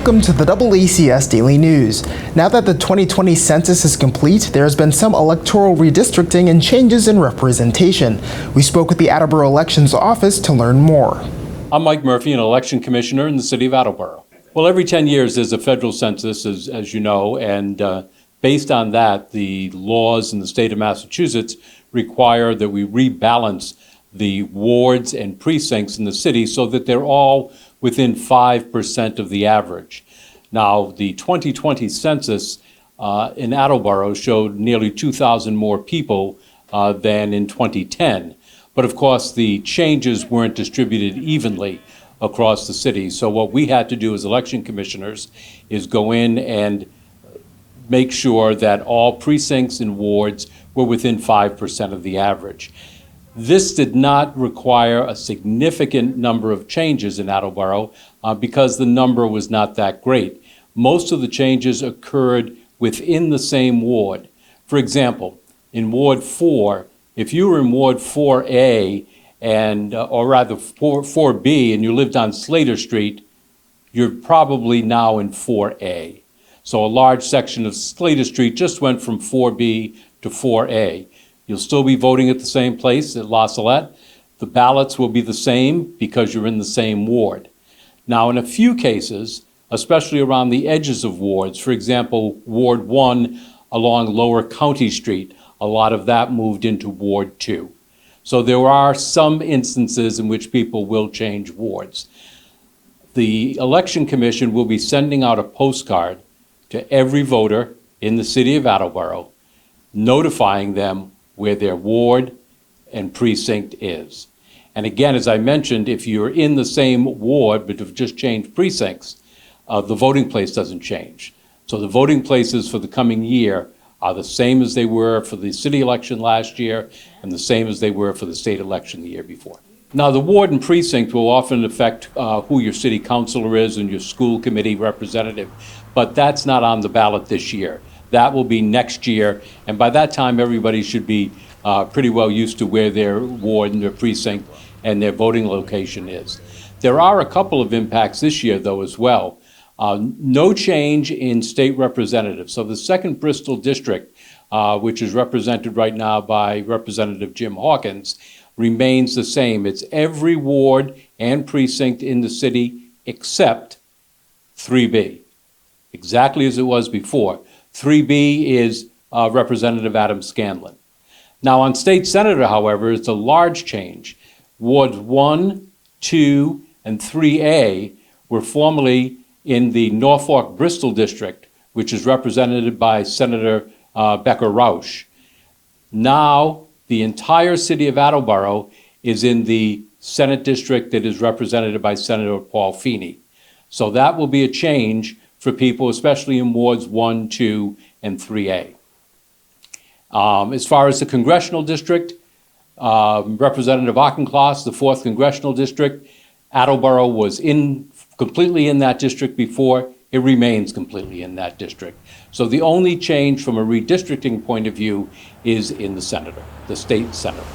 Welcome to the DoubleACS Daily News. Now that the 2020 census is complete, there has been some electoral redistricting and changes in representation. We spoke with the Attleboro Elections Office to learn more. I'm Mike Murphy, an election commissioner in the city of Attleboro. Well, every 10 years there's a federal census, as you know, and based on that, the laws in the state of Massachusetts require that we rebalance the wards and precincts in the city so that they're all within 5% of the average. Now, the 2020 census in Attleboro showed nearly 2,000 more people than in 2010. But of course, the changes weren't distributed evenly across the city. So what we had to do as election commissioners is go in and make sure that all precincts and wards were within 5% of the average. This did not require a significant number of changes in Attleboro because the number was not that great. Most of the changes occurred within the same ward. For example, in Ward 4, if you were in Ward 4A or rather 4B and you lived on Slater Street, you're probably now in 4A. So a large section of Slater Street just went from 4B to 4A. You'll still be voting at the same place at La Salette. The ballots will be the same because you're in the same ward. Now, in a few cases, especially around the edges of wards, for example, Ward 1 along Lower County Street, a lot of that moved into Ward 2. So there are some instances in which people will change wards. The Election Commission will be sending out a postcard to every voter in the city of Attleboro, notifying them where their ward and precinct is. And again, as I mentioned, if you're in the same ward but have just changed precincts, the voting place doesn't change. So the voting places for the coming year are the same as they were for the city election last year and the same as they were for the state election the year before. Now, the ward and precinct will often affect who your city councilor is and your school committee representative, but that's not on the ballot this year. That will be next year, and by that time, everybody should be pretty well used to where their ward and their precinct and their voting location is. There are a couple of impacts this year, though, as well. No change in state representatives. So the 2nd Bristol District, which is represented right now by Representative Jim Hawkins, remains the same. It's every ward and precinct in the city except 3B, exactly as it was before. 3B is Representative Adam Scanlon. Now on state senator, however, it's a large change. Wards 1, 2, and 3A were formerly in the Norfolk-Bristol district, which is represented by Senator Becker Rausch. Now the entire city of Attleboro is in the Senate district that is represented by Senator Paul Feeney. So that will be a change for people, especially in wards 1, 2, and 3A. As far as the congressional district, Representative Auchincloss, the 4th congressional district, Attleboro was completely in that district before. It remains completely in that district. So the only change from a redistricting point of view is in the senator, the state senator.